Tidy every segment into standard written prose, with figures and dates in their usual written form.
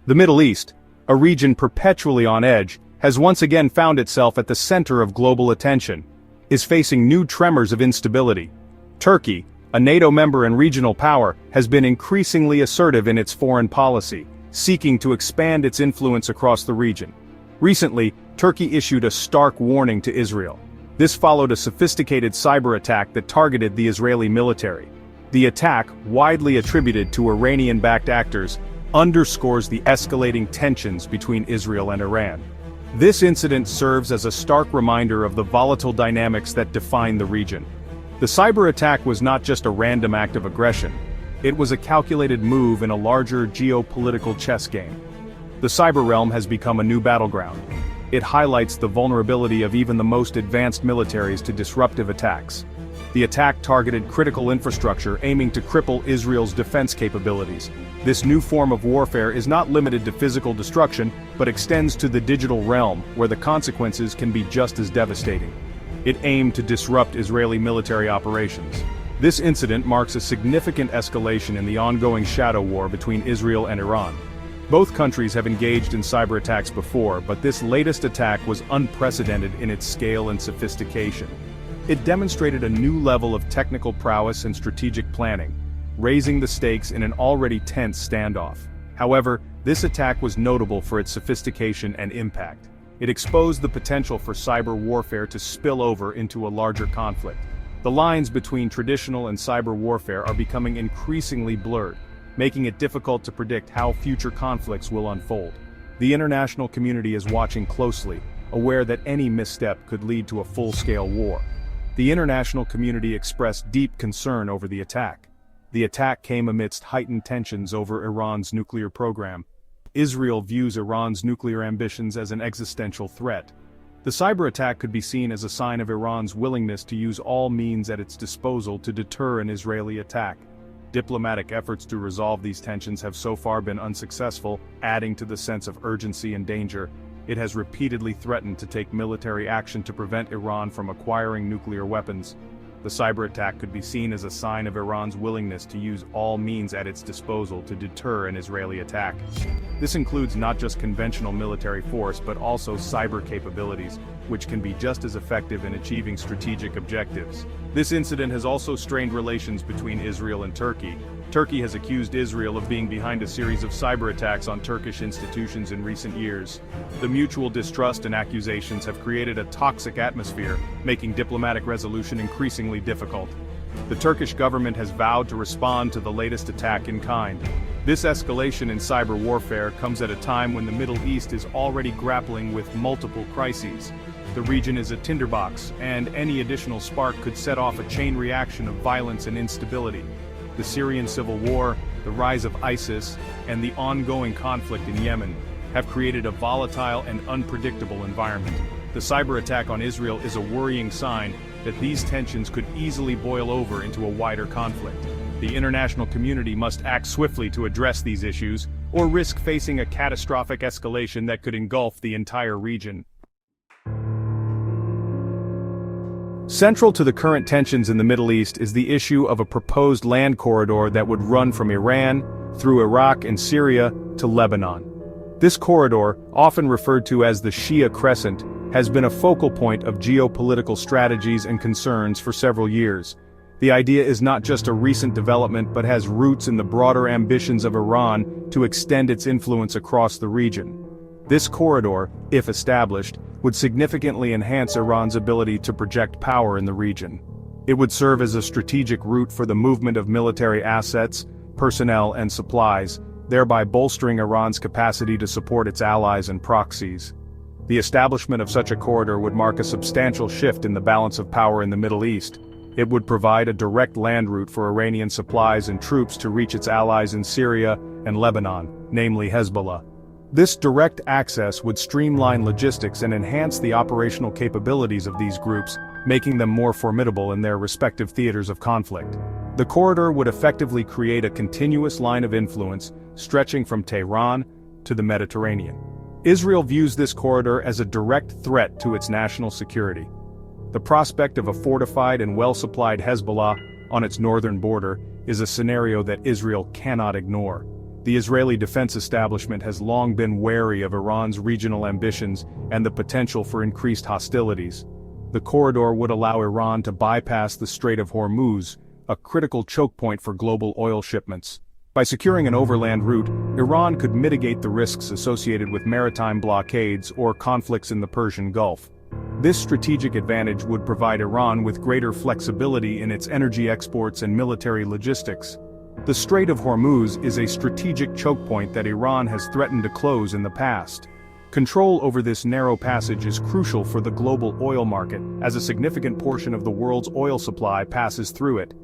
The Middle East, a region perpetually on edge, has once again found itself at the center of global attention, is facing new tremors of instability. Turkey, a NATO member and regional power, has been increasingly assertive in its foreign policy, seeking to expand its influence across the region. Recently, Turkey issued a stark warning to Israel. This followed a sophisticated cyber attack that targeted the Israeli military. The attack, widely attributed to Iranian-backed actors, underscores the escalating tensions between Israel and Iran. This incident serves as a stark reminder of the volatile dynamics that define the region. The cyber attack was not just a random act of aggression. It was a calculated move in a larger geopolitical chess game. The cyber realm has become a new battleground. It highlights the vulnerability of even the most advanced militaries to disruptive attacks. The attack targeted critical infrastructure, aiming to cripple Israel's defense capabilities. This new form of warfare is not limited to physical destruction, but extends to the digital realm, where the consequences can be just as devastating. It aimed to disrupt Israeli military operations. This incident marks a significant escalation in the ongoing shadow war between Israel and Iran. Both countries have engaged in cyber attacks before, but this latest attack was unprecedented in its scale and sophistication. It demonstrated a new level of technical prowess and strategic planning, raising the stakes in an already tense standoff. However, this attack was notable for its sophistication and impact. It exposed the potential for cyber warfare to spill over into a larger conflict. The lines between traditional and cyber warfare are becoming increasingly blurred, making it difficult to predict how future conflicts will unfold. The international community is watching closely, aware that any misstep could lead to a full-scale war. The international community expressed deep concern over the attack. The attack came amidst heightened tensions over Iran's nuclear program. Israel views Iran's nuclear ambitions as an existential threat. The cyber attack could be seen as a sign of Iran's willingness to use all means at its disposal to deter an Israeli attack. Diplomatic efforts to resolve these tensions have so far been unsuccessful, adding to the sense of urgency and danger. It has repeatedly threatened to take military action to prevent Iran from acquiring nuclear weapons. The cyber attack could be seen as a sign of Iran's willingness to use all means at its disposal to deter an Israeli attack. This includes not just conventional military force but also cyber capabilities, which can be just as effective in achieving strategic objectives. This incident has also strained relations between Israel and Turkey. Turkey has accused Israel of being behind a series of cyber attacks on Turkish institutions in recent years. The mutual distrust and accusations have created a toxic atmosphere, making diplomatic resolution increasingly difficult. The Turkish government has vowed to respond to the latest attack in kind. This escalation in cyber warfare comes at a time when the Middle East is already grappling with multiple crises. The region is a tinderbox, and any additional spark could set off a chain reaction of violence and instability. The Syrian civil war, the rise of ISIS, and the ongoing conflict in Yemen have created a volatile and unpredictable environment. The cyber attack on Israel is a worrying sign that these tensions could easily boil over into a wider conflict. The international community must act swiftly to address these issues, or risk facing a catastrophic escalation that could engulf the entire region. Central to the current tensions in the Middle East is the issue of a proposed land corridor that would run from Iran, through Iraq and Syria, to Lebanon. This corridor, often referred to as the Shia Crescent, has been a focal point of geopolitical strategies and concerns for several years. The idea is not just a recent development but has roots in the broader ambitions of Iran to extend its influence across the region. This corridor, if established, would significantly enhance Iran's ability to project power in the region. It would serve as a strategic route for the movement of military assets, personnel and supplies, thereby bolstering Iran's capacity to support its allies and proxies. The establishment of such a corridor would mark a substantial shift in the balance of power in the Middle East. It would provide a direct land route for Iranian supplies and troops to reach its allies in Syria and Lebanon, namely Hezbollah. This direct access would streamline logistics and enhance the operational capabilities of these groups, making them more formidable in their respective theaters of conflict. The corridor would effectively create a continuous line of influence, stretching from Tehran to the Mediterranean. Israel views this corridor as a direct threat to its national security. The prospect of a fortified and well-supplied Hezbollah on its northern border is a scenario that Israel cannot ignore. The Israeli defense establishment has long been wary of Iran's regional ambitions and the potential for increased hostilities. The corridor would allow Iran to bypass the Strait of Hormuz, a critical choke point for global oil shipments. By securing an overland route, Iran could mitigate the risks associated with maritime blockades or conflicts in the Persian Gulf. This strategic advantage would provide Iran with greater flexibility in its energy exports and military logistics. The Strait of Hormuz is a strategic choke point that Iran has threatened to close in the past. Control over this narrow passage is crucial for the global oil market, as a significant portion of the world's oil supply passes through it.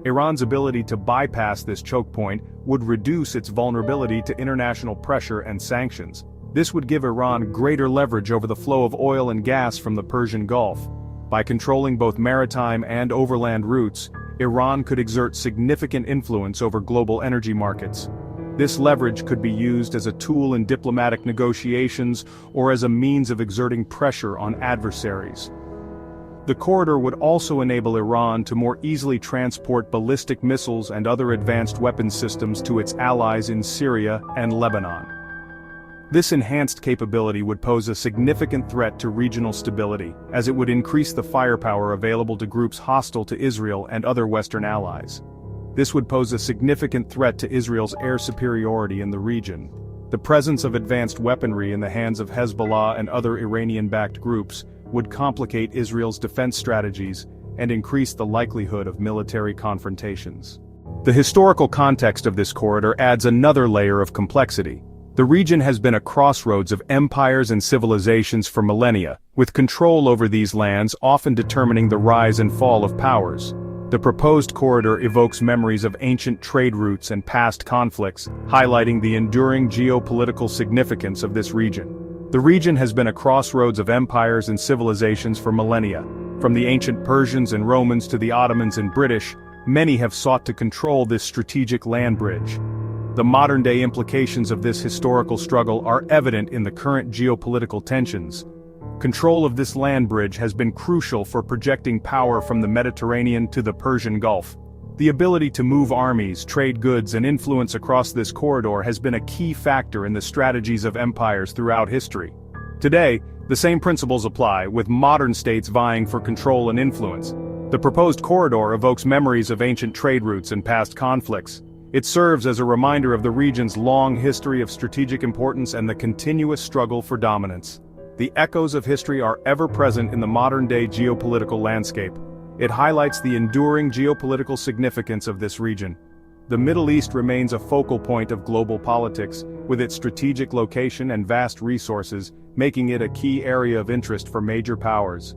Iran's ability to bypass this choke point would reduce its vulnerability to international pressure and sanctions. This would give Iran greater leverage over the flow of oil and gas from the Persian Gulf. By controlling both maritime and overland routes, Iran could exert significant influence over global energy markets. This leverage could be used as a tool in diplomatic negotiations or as a means of exerting pressure on adversaries. The corridor would also enable Iran to more easily transport ballistic missiles and other advanced weapons systems to its allies in Syria and Lebanon. This enhanced capability would pose a significant threat to regional stability, as it would increase the firepower available to groups hostile to Israel and other Western allies. This would pose a significant threat to Israel's air superiority in the region. The presence of advanced weaponry in the hands of Hezbollah and other Iranian-backed groups would complicate Israel's defense strategies and increase the likelihood of military confrontations. The historical context of this corridor adds another layer of complexity. The region has been a crossroads of empires and civilizations for millennia, with control over these lands often determining the rise and fall of powers. The proposed corridor evokes memories of ancient trade routes and past conflicts, highlighting the enduring geopolitical significance of this region. The region has been a crossroads of empires and civilizations for millennia. From the ancient Persians and Romans to the Ottomans and British, many have sought to control this strategic land bridge. The modern-day implications of this historical struggle are evident in the current geopolitical tensions. Control of this land bridge has been crucial for projecting power from the Mediterranean to the Persian Gulf. The ability to move armies, trade goods, and influence across this corridor has been a key factor in the strategies of empires throughout history. Today, the same principles apply, with modern states vying for control and influence. The proposed corridor evokes memories of ancient trade routes and past conflicts. It serves as a reminder of the region's long history of strategic importance and the continuous struggle for dominance. The echoes of history are ever present in the modern-day geopolitical landscape. It highlights the enduring geopolitical significance of this region. The Middle East remains a focal point of global politics, with its strategic location and vast resources, making it a key area of interest for major powers.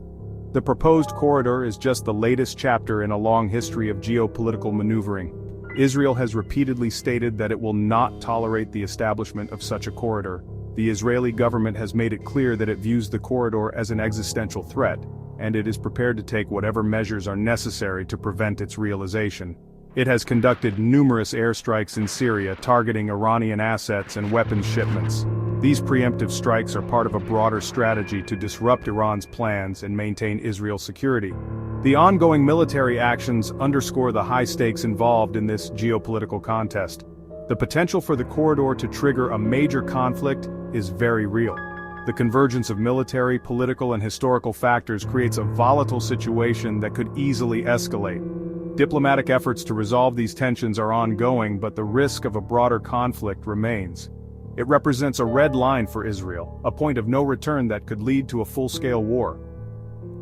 The proposed corridor is just the latest chapter in a long history of geopolitical maneuvering. Israel has repeatedly stated that it will not tolerate the establishment of such a corridor. The Israeli government has made it clear that it views the corridor as an existential threat, and it is prepared to take whatever measures are necessary to prevent its realization. It has conducted numerous airstrikes in Syria targeting Iranian assets and weapons shipments. These preemptive strikes are part of a broader strategy to disrupt Iran's plans and maintain Israel's security. The ongoing military actions underscore the high stakes involved in this geopolitical contest. The potential for the corridor to trigger a major conflict is very real. The convergence of military, political, and historical factors creates a volatile situation that could easily escalate. Diplomatic efforts to resolve these tensions are ongoing, but the risk of a broader conflict remains. It represents a red line for Israel, a point of no return that could lead to a full-scale war.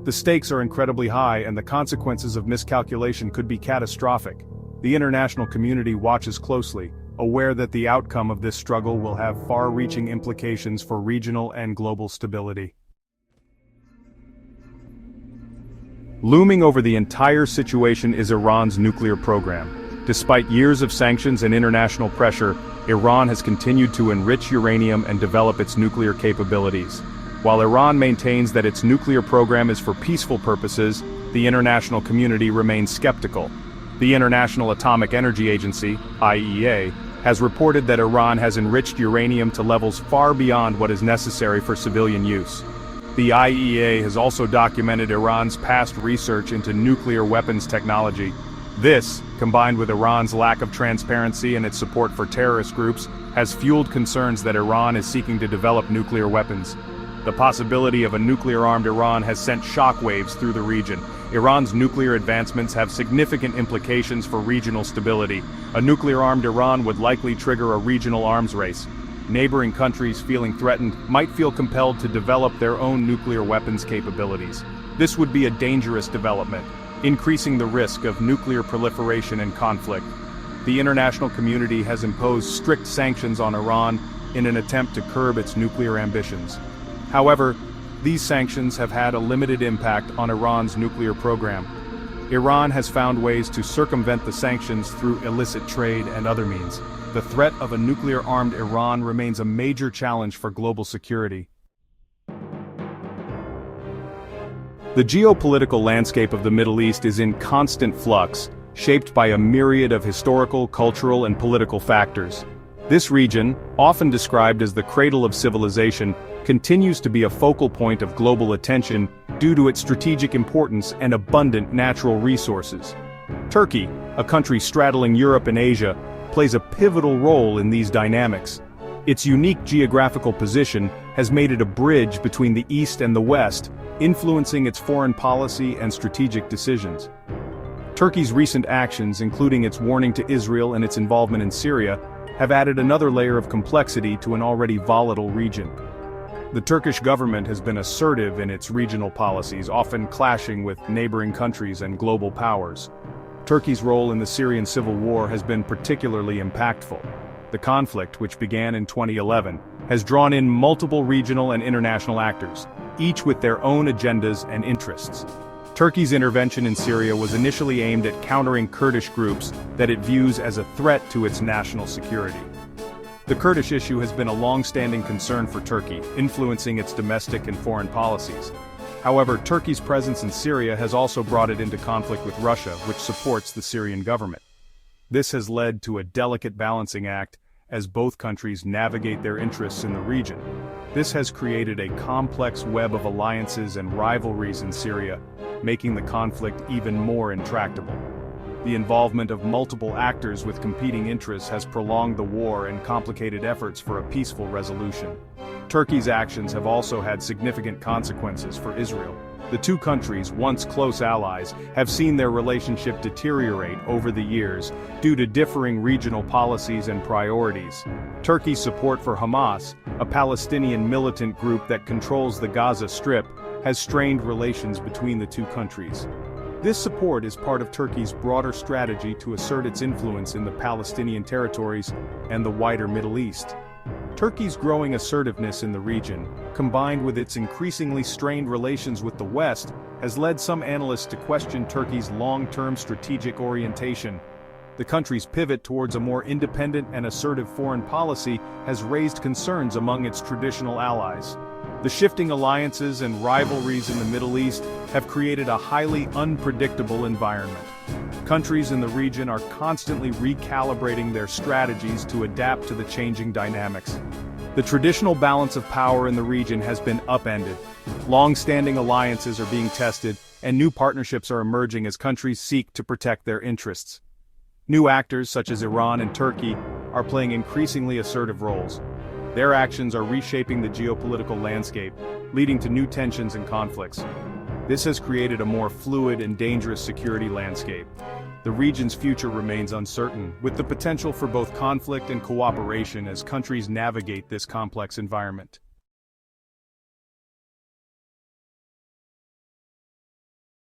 The stakes are incredibly high, and the consequences of miscalculation could be catastrophic. The international community watches closely, aware that the outcome of this struggle will have far-reaching implications for regional and global stability. Looming over the entire situation is Iran's nuclear program. Despite years of sanctions and international pressure, Iran has continued to enrich uranium and develop its nuclear capabilities. While Iran maintains that its nuclear program is for peaceful purposes, the international community remains skeptical. The International Atomic Energy Agency, IEA, has reported that Iran has enriched uranium to levels far beyond what is necessary for civilian use. The IEA has also documented Iran's past research into nuclear weapons technology. This, combined with Iran's lack of transparency and its support for terrorist groups, has fueled concerns that Iran is seeking to develop nuclear weapons. The possibility of a nuclear-armed Iran has sent shockwaves through the region. Iran's nuclear advancements have significant implications for regional stability. A nuclear-armed Iran would likely trigger a regional arms race. Neighboring countries feeling threatened might feel compelled to develop their own nuclear weapons capabilities. This would be a dangerous development, increasing the risk of nuclear proliferation and conflict. The international community has imposed strict sanctions on Iran in an attempt to curb its nuclear ambitions. However, these sanctions have had a limited impact on Iran's nuclear program. Iran has found ways to circumvent the sanctions through illicit trade and other means. The threat of a nuclear-armed Iran remains a major challenge for global security. The geopolitical landscape of the Middle East is in constant flux, shaped by a myriad of historical, cultural, and political factors. This region, often described as the cradle of civilization, continues to be a focal point of global attention due to its strategic importance and abundant natural resources. Turkey, a country straddling Europe and Asia, plays a pivotal role in these dynamics. Its unique geographical position has made it a bridge between the East and the West, influencing its foreign policy and strategic decisions. Turkey's recent actions, including its warning to Israel and its involvement in Syria, have added another layer of complexity to an already volatile region. The Turkish government has been assertive in its regional policies, often clashing with neighboring countries and global powers. Turkey's role in the Syrian civil war has been particularly impactful. The conflict, which began in 2011, has drawn in multiple regional and international actors, each with their own agendas and interests. Turkey's intervention in Syria was initially aimed at countering Kurdish groups that it views as a threat to its national security. The Kurdish issue has been a long-standing concern for Turkey, influencing its domestic and foreign policies. However, Turkey's presence in Syria has also brought it into conflict with Russia, which supports the Syrian government. This has led to a delicate balancing act as both countries navigate their interests in the region. This has created a complex web of alliances and rivalries in Syria, making the conflict even more intractable. The involvement of multiple actors with competing interests has prolonged the war and complicated efforts for a peaceful resolution. Turkey's actions have also had significant consequences for Israel. The two countries, once close allies, have seen their relationship deteriorate over the years due to differing regional policies and priorities. Turkey's support for Hamas, a Palestinian militant group that controls the Gaza Strip, has strained relations between the two countries. This support is part of Turkey's broader strategy to assert its influence in the Palestinian territories and the wider Middle East. Turkey's growing assertiveness in the region, combined with its increasingly strained relations with the West, has led some analysts to question Turkey's long-term strategic orientation. The country's pivot towards a more independent and assertive foreign policy has raised concerns among its traditional allies. The shifting alliances and rivalries in the Middle East have created a highly unpredictable environment. Countries in the region are constantly recalibrating their strategies to adapt to the changing dynamics. The traditional balance of power in the region has been upended. Long-standing alliances are being tested, and new partnerships are emerging as countries seek to protect their interests. New actors such as Iran and Turkey are playing increasingly assertive roles. Their actions are reshaping the geopolitical landscape, leading to new tensions and conflicts. This has created a more fluid and dangerous security landscape. The region's future remains uncertain, with the potential for both conflict and cooperation as countries navigate this complex environment.